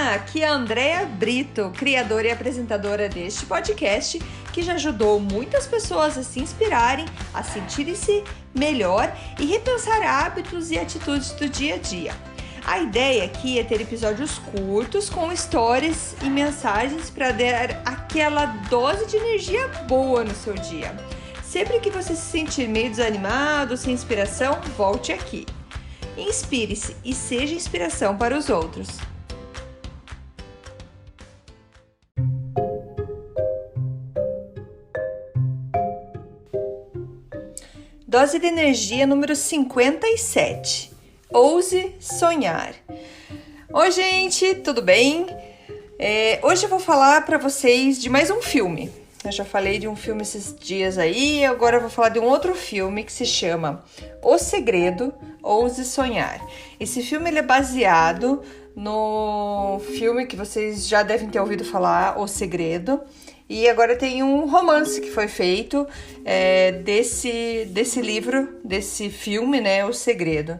Olá, aqui é a Andrea Brito, criadora e apresentadora deste podcast, que já ajudou muitas pessoas a se inspirarem, a sentirem-se melhor e repensar hábitos e atitudes do dia a dia. A ideia aqui é ter episódios curtos com histórias e mensagens para dar aquela dose de energia boa no seu dia. Sempre que você se sentir meio desanimado, sem inspiração, volte aqui. Inspire-se e seja inspiração para os outros. Dose de energia número 57. Ouse sonhar. Oi, gente, tudo bem? Hoje eu vou falar para vocês de mais um filme. Eu já falei de um filme esses dias aí, agora eu vou falar de um outro filme que se chama O Segredo, Ouse Sonhar. Esse filme ele é baseado no filme que vocês já devem ter ouvido falar, O Segredo. E agora tem um romance que foi feito desse livro, desse filme, né, O Segredo.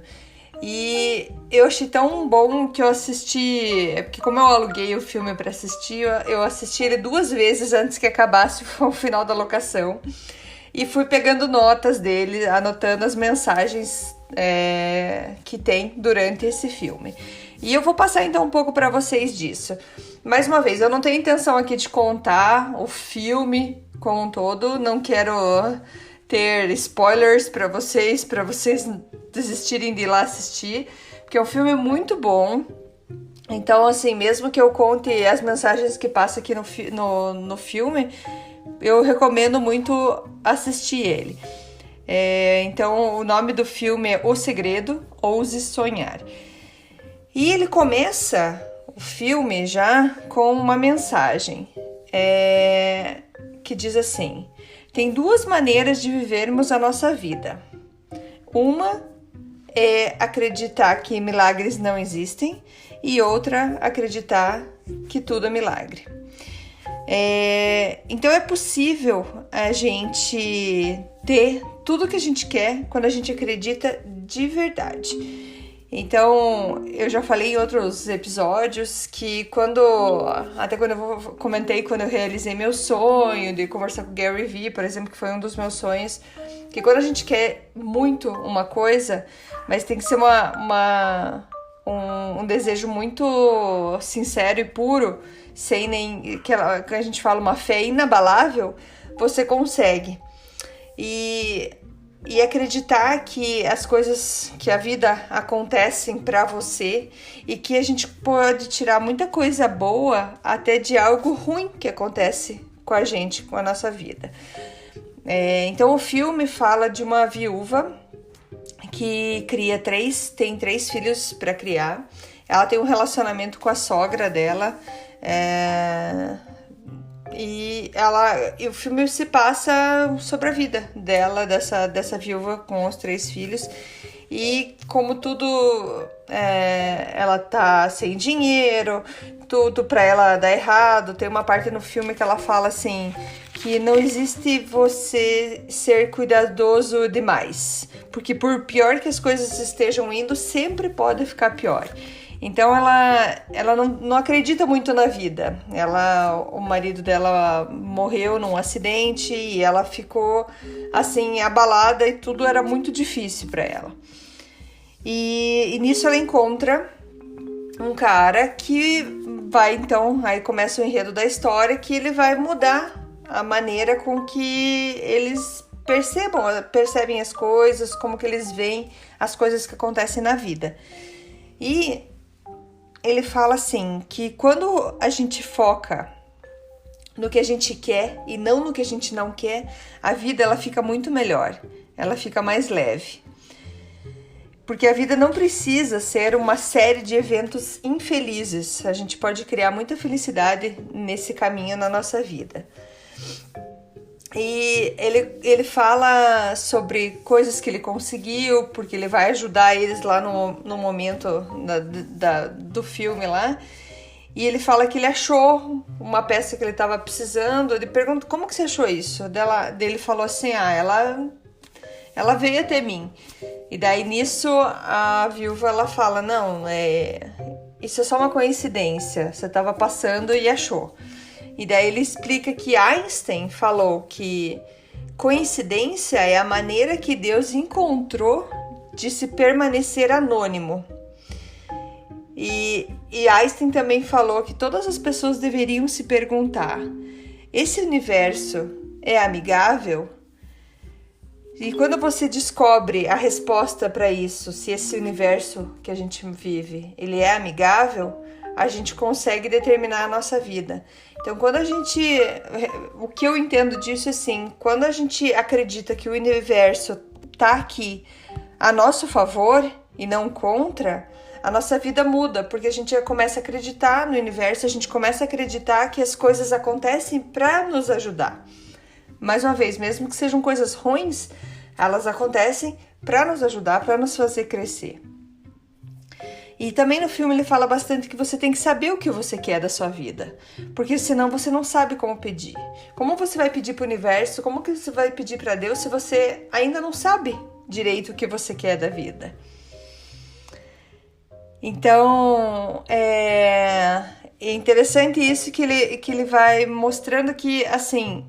E eu achei tão bom que eu assisti, porque como eu aluguei o filme para assistir, eu assisti ele 2 vezes antes que acabasse o final da locação. E fui pegando notas dele, anotando as mensagens que tem durante esse filme. E eu vou passar então um pouco para vocês disso. Mais uma vez, eu não tenho intenção aqui de contar o filme como um todo, não quero ter spoilers para vocês desistirem de ir lá assistir, porque é um filme muito bom. Então, assim, mesmo que eu conte as mensagens que passa aqui no filme, eu recomendo muito assistir ele. Então, o nome do filme é O Segredo, Ouse Sonhar. E ele começa o filme já com uma mensagem que diz assim: tem 2 maneiras de vivermos a nossa vida. Uma é acreditar que milagres não existem e outra, acreditar que tudo é milagre. Então é possível a gente ter tudo que a gente quer quando a gente acredita de verdade. Então, eu já falei em outros episódios que até quando eu comentei quando eu realizei meu sonho de conversar com o Gary Vee, por exemplo, que foi um dos meus sonhos, que quando a gente quer muito uma coisa, mas tem que ser um desejo muito sincero e puro, sem nem que a gente fala uma fé inabalável, você consegue. E acreditar que as coisas, que a vida acontecem para você e que a gente pode tirar muita coisa boa até de algo ruim que acontece com a gente, com a nossa vida. Então o filme fala de uma viúva que tem 3 filhos para criar. Ela tem um relacionamento com a sogra dela. E o filme se passa sobre a vida dela, dessa viúva com os 3 filhos. E como tudo, ela tá sem dinheiro, tudo pra ela dá errado. Tem uma parte no filme que ela fala assim, que não existe você ser cuidadoso demais, porque por pior que as coisas estejam indo, sempre pode ficar pior. Então ela não acredita muito na vida. O marido dela morreu num acidente e ela ficou assim abalada e tudo era muito difícil para ela. E nisso ela encontra um cara que vai então, aí começa o enredo da história, que ele vai mudar a maneira com que eles percebem as coisas, como que eles veem as coisas que acontecem na vida. E ele fala assim, que quando a gente foca no que a gente quer e não no que a gente não quer, a vida ela fica muito melhor, ela fica mais leve. Porque a vida não precisa ser uma série de eventos infelizes, a gente pode criar muita felicidade nesse caminho na nossa vida. E ele fala sobre coisas que ele conseguiu, porque ele vai ajudar eles lá no momento do filme lá. E ele fala que ele achou uma peça que ele estava precisando. Ele pergunta, como que você achou isso? Dele falou assim, ela veio até mim. E daí nisso a viúva ela fala, não, isso é só uma coincidência, você estava passando e achou. E daí ele explica que Einstein falou que coincidência é a maneira que Deus encontrou de se permanecer anônimo. E Einstein também falou que todas as pessoas deveriam se perguntar: esse universo é amigável? E quando você descobre a resposta para isso, se esse universo que a gente vive, ele é amigável, a gente consegue determinar a nossa vida. Então, o que eu entendo disso é assim, quando a gente acredita que o universo está aqui a nosso favor e não contra, a nossa vida muda, porque a gente já começa a acreditar no universo, a gente começa a acreditar que as coisas acontecem para nos ajudar. Mais uma vez, mesmo que sejam coisas ruins, elas acontecem para nos ajudar, para nos fazer crescer. E também no filme ele fala bastante que você tem que saber o que você quer da sua vida, porque senão você não sabe como pedir. Como você vai pedir para o universo, como que você vai pedir para Deus se você ainda não sabe direito o que você quer da vida? Então, é interessante isso que ele vai mostrando que, assim,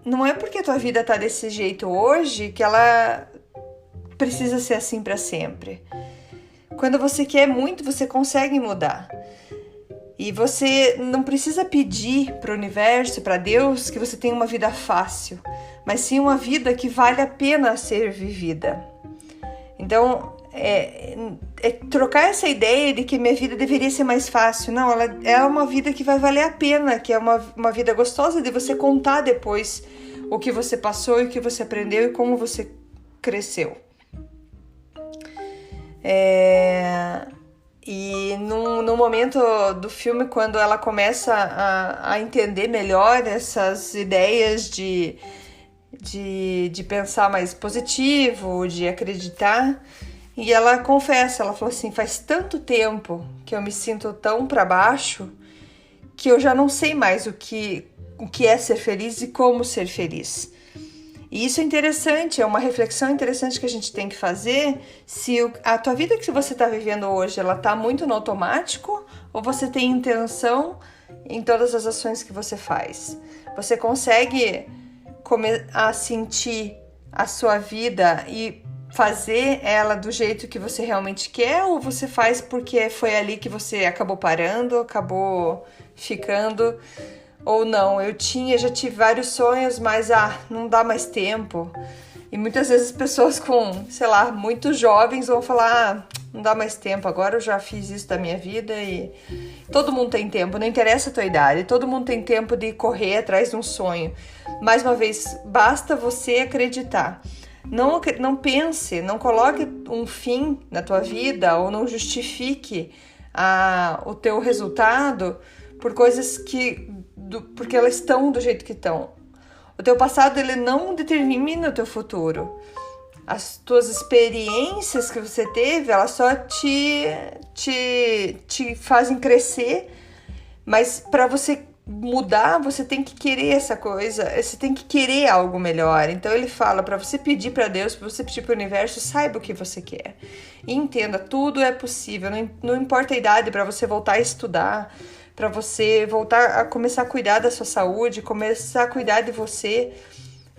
não é porque a tua vida tá desse jeito hoje que ela precisa ser assim para sempre. Quando você quer muito, você consegue mudar. E você não precisa pedir para o universo, para Deus, que você tenha uma vida fácil, mas sim uma vida que vale a pena ser vivida. Então, trocar essa ideia de que minha vida deveria ser mais fácil. Não, ela é uma vida que vai valer a pena, que é uma vida gostosa de você contar depois o que você passou e o que você aprendeu e como você cresceu. E no momento do filme, quando ela começa a entender melhor essas ideias de pensar mais positivo, de acreditar, e ela confessa, ela falou assim: faz tanto tempo que eu me sinto tão para baixo que eu já não sei mais o que é ser feliz e como ser feliz. E isso é interessante, é uma reflexão interessante que a gente tem que fazer, se a tua vida que você está vivendo hoje, ela está muito no automático, ou você tem intenção em todas as ações que você faz. Você consegue a sentir a sua vida e fazer ela do jeito que você realmente quer, ou você faz porque foi ali que você acabou parando, acabou ficando? Ou não, já tive vários sonhos, mas não dá mais tempo. E muitas vezes as pessoas muito jovens vão falar: não dá mais tempo, agora eu já fiz isso da minha vida. E todo mundo tem tempo, não interessa a tua idade, todo mundo tem tempo de correr atrás de um sonho. Mais uma vez, basta você acreditar. Não pense, não coloque um fim na tua vida ou não justifique o teu resultado por coisas porque elas estão do jeito que estão. O teu passado, ele não determina o teu futuro. As tuas experiências que você teve, elas só te fazem crescer, mas para você mudar, você tem que querer essa coisa, você tem que querer algo melhor. Então ele fala para você pedir para Deus, para você pedir para o universo, saiba o que você quer. E entenda, tudo é possível, não importa a idade, para você voltar a estudar, para você voltar a começar a cuidar da sua saúde, começar a cuidar de você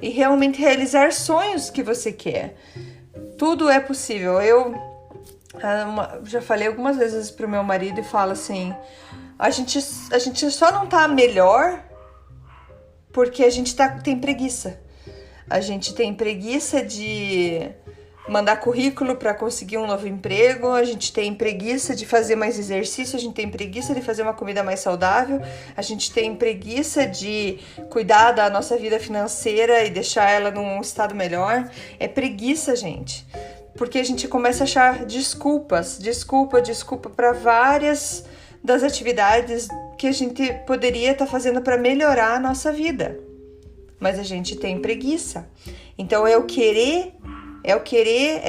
e realmente realizar sonhos que você quer. Tudo é possível. Eu já falei algumas vezes pro meu marido e falo assim: a gente só não tá melhor porque a gente tem preguiça. A gente tem preguiça de mandar currículo para conseguir um novo emprego, a gente tem preguiça de fazer mais exercício, a gente tem preguiça de fazer uma comida mais saudável, a gente tem preguiça de cuidar da nossa vida financeira e deixar ela num estado melhor. É preguiça, gente, porque a gente começa a achar desculpa para várias das atividades que a gente poderia estar fazendo para melhorar a nossa vida, mas a gente tem preguiça. Então é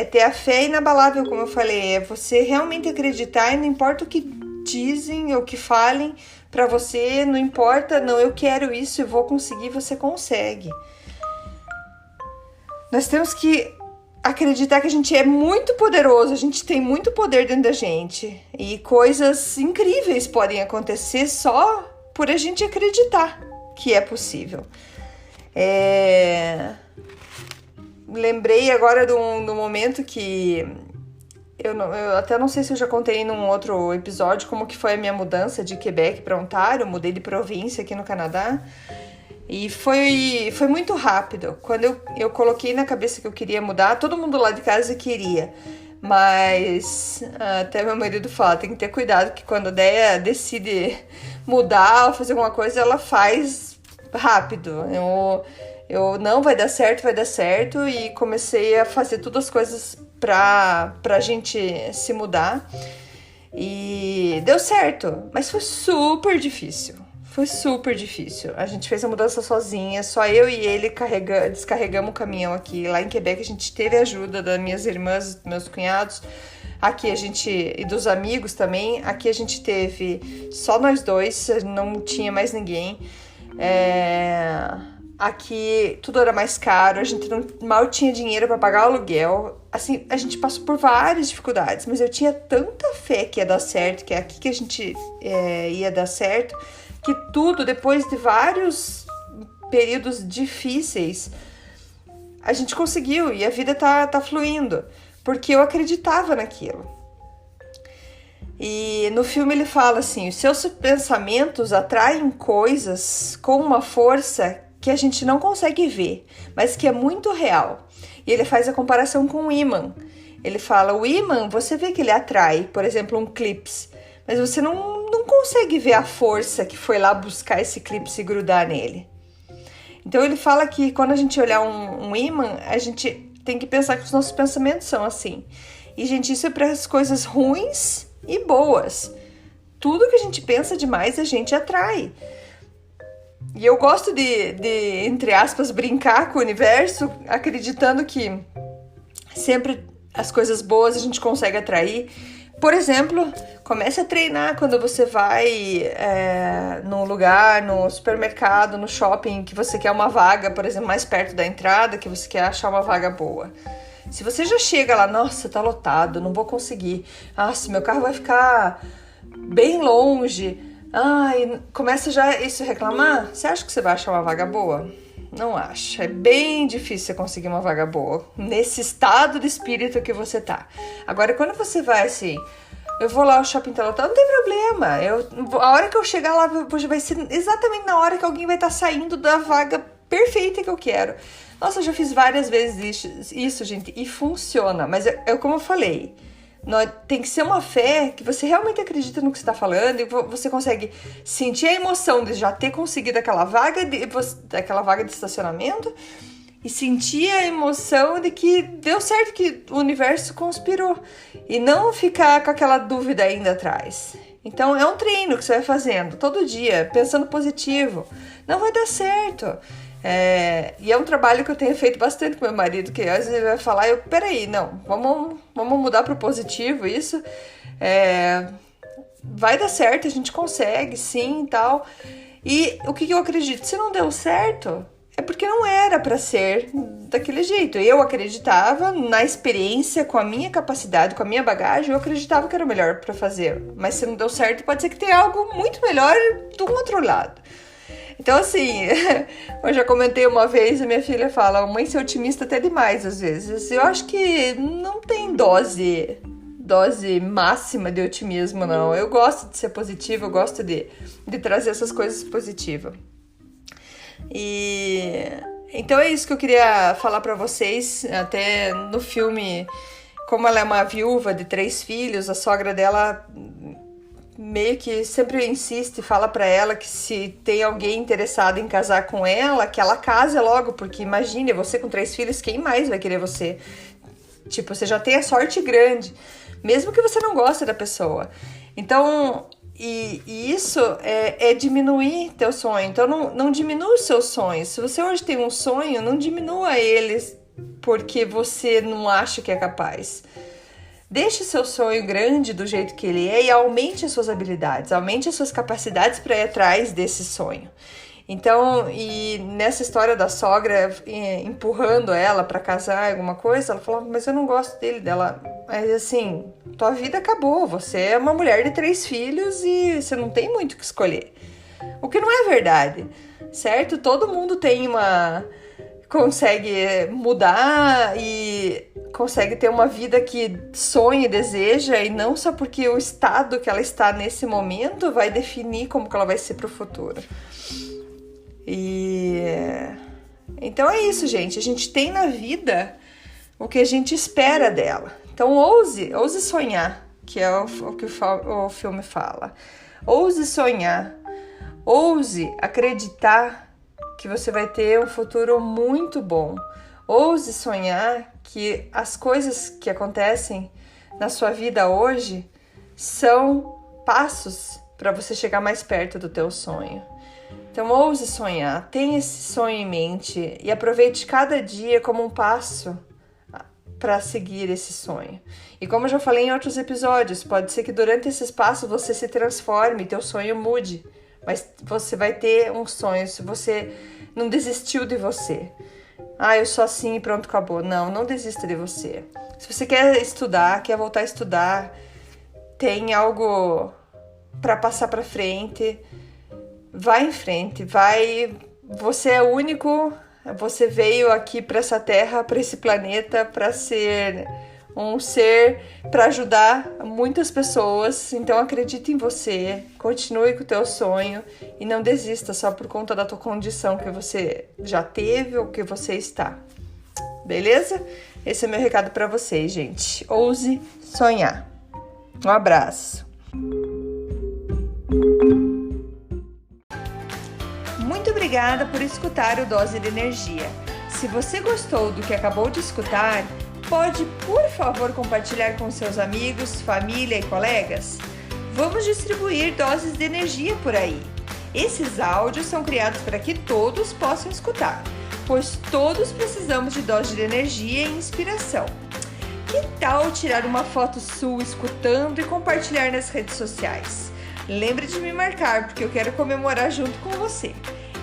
ter a fé inabalável, como eu falei, é você realmente acreditar e não importa o que dizem ou o que falem pra você, não importa, não, eu quero isso, eu vou conseguir, você consegue. Nós temos que acreditar que a gente é muito poderoso, a gente tem muito poder dentro da gente. E coisas incríveis podem acontecer só por a gente acreditar que é possível. Lembrei agora de um momento que eu até não sei se eu já contei num outro episódio como que foi a minha mudança de Quebec para Ontário. Eu mudei de província aqui no Canadá. E foi muito rápido. Quando eu coloquei na cabeça que eu queria mudar, todo mundo lá de casa queria. Mas até meu marido fala, tem que ter cuidado que quando a Deia decide mudar ou fazer alguma coisa, ela faz rápido. Eu não, vai dar certo. E comecei a fazer todas as coisas pra gente se mudar. E deu certo, mas foi super difícil. Foi super difícil. A gente fez a mudança sozinha, só eu e ele descarregamos o caminhão aqui. Lá em Quebec a gente teve ajuda das minhas irmãs, dos meus cunhados. Aqui e dos amigos também. Aqui a gente teve só nós dois, não tinha mais ninguém. Aqui tudo era mais caro, a gente mal tinha dinheiro para pagar o aluguel. Assim, a gente passou por várias dificuldades, mas eu tinha tanta fé que ia dar certo, que é aqui que a gente ia dar certo, que tudo, depois de vários períodos difíceis, a gente conseguiu e a vida tá fluindo, porque eu acreditava naquilo. E no filme ele fala assim, os seus pensamentos atraem coisas com uma força que a gente não consegue ver, mas que é muito real. E ele faz a comparação com o ímã. Ele fala, o ímã, você vê que ele atrai, por exemplo, um clipe, mas você não consegue ver a força que foi lá buscar esse clipe e grudar nele. Então ele fala que quando a gente olhar um ímã, a gente tem que pensar que os nossos pensamentos são assim. E, gente, isso é para as coisas ruins e boas. Tudo que a gente pensa demais, a gente atrai. E eu gosto de, entre aspas, brincar com o universo, acreditando que sempre as coisas boas a gente consegue atrair. Por exemplo, comece a treinar quando você vai num lugar, no supermercado, no shopping, que você quer uma vaga, por exemplo, mais perto da entrada, que você quer achar uma vaga boa. Se você já chega lá, nossa, tá lotado, não vou conseguir. Nossa, meu carro vai ficar bem longe. E começa já isso a reclamar. Você acha que você vai achar uma vaga boa? Não acho. É bem difícil você conseguir uma vaga boa nesse estado de espírito que você tá. Agora, quando você vai assim, eu vou lá, o shopping tá lotado, não tem problema. A hora que eu chegar lá, vai ser exatamente na hora que alguém vai estar saindo da vaga perfeita que eu quero. Nossa, eu já fiz várias vezes isso, gente, e funciona. Mas é como eu falei, tem que ser uma fé que você realmente acredita no que você está falando e você consegue sentir a emoção de já ter conseguido aquela vaga de estacionamento e sentir a emoção de que deu certo, que o universo conspirou e não ficar com aquela dúvida ainda atrás. Então é um treino que você vai fazendo todo dia, pensando positivo. Não vai dar certo. E é um trabalho que eu tenho feito bastante com meu marido, que às vezes ele vai falar, peraí, não, vamos mudar para o positivo isso, vai dar certo, a gente consegue, sim, e tal. E o que eu acredito, se não deu certo, é porque não era para ser daquele jeito. Eu acreditava na experiência, com a minha capacidade, com a minha bagagem, eu acreditava que era o melhor para fazer, mas se não deu certo, pode ser que tenha algo muito melhor do outro lado. Então, assim, eu já comentei uma vez, a minha filha fala, mãe, você é otimista até demais, às vezes. Eu acho que não tem dose máxima de otimismo, não. Eu gosto de ser positiva, eu gosto de trazer essas coisas positivas. E então é isso que eu queria falar pra vocês. Até no filme, como ela é uma viúva de 3 filhos, a sogra dela meio que sempre insiste, fala pra ela que se tem alguém interessado em casar com ela, que ela case logo, porque imagine, você com 3 filhos, quem mais vai querer você? Tipo, você já tem a sorte grande, mesmo que você não goste da pessoa. Então, e isso é diminuir teu sonho. Então, não diminua os seus sonhos. Se você hoje tem um sonho, não diminua eles porque você não acha que é capaz. Deixe seu sonho grande do jeito que ele é e aumente as suas habilidades, aumente as suas capacidades para ir atrás desse sonho. Então, e nessa história da sogra empurrando ela pra casar, alguma coisa, ela falou, mas eu não gosto dela. Mas assim, tua vida acabou, você é uma mulher de 3 filhos e você não tem muito o que escolher. O que não é verdade, certo? Todo mundo consegue mudar e consegue ter uma vida que sonha e deseja, e não só porque o estado que ela está nesse momento vai definir como que ela vai ser pro futuro. E então é isso, gente. A gente tem na vida o que a gente espera dela. Então ouse sonhar, que é o que o filme fala. Ouse sonhar, ouse acreditar que você vai ter um futuro muito bom. Ouse sonhar que as coisas que acontecem na sua vida hoje são passos para você chegar mais perto do teu sonho. Então ouse sonhar, tenha esse sonho em mente e aproveite cada dia como um passo para seguir esse sonho. E como eu já falei em outros episódios, pode ser que durante esses passos você se transforme e teu sonho mude, mas você vai ter um sonho se você não desistiu de você. Eu sou assim e pronto, acabou. Não desista de você. Se você quer estudar, quer voltar a estudar, tem algo para passar para frente, vai em frente, você é único, você veio aqui para essa terra, para esse planeta, para ser um ser, para ajudar muitas pessoas. Então acredite em você, continue com o teu sonho e não desista só por conta da tua condição que você já teve ou que você está. Beleza? Esse é meu recado para vocês, gente. Ouse sonhar. Um abraço. Muito obrigada por escutar o Dose de Energia. Se você gostou do que acabou de escutar, pode, por favor, compartilhar com seus amigos, família e colegas? Vamos distribuir doses de energia por aí. Esses áudios são criados para que todos possam escutar, pois todos precisamos de doses de energia e inspiração. Que tal tirar uma foto sua escutando e compartilhar nas redes sociais? Lembre de me marcar, porque eu quero comemorar junto com você.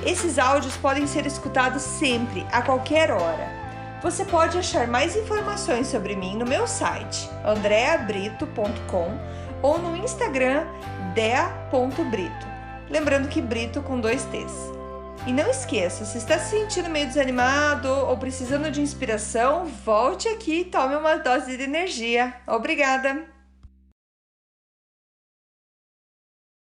Esses áudios podem ser escutados sempre, a qualquer hora. Você pode achar mais informações sobre mim no meu site, andreabrito.com, ou no Instagram, dea.brito. Lembrando que Brito com 2 T's. E não esqueça, se está se sentindo meio desanimado ou precisando de inspiração, volte aqui e tome uma dose de energia. Obrigada!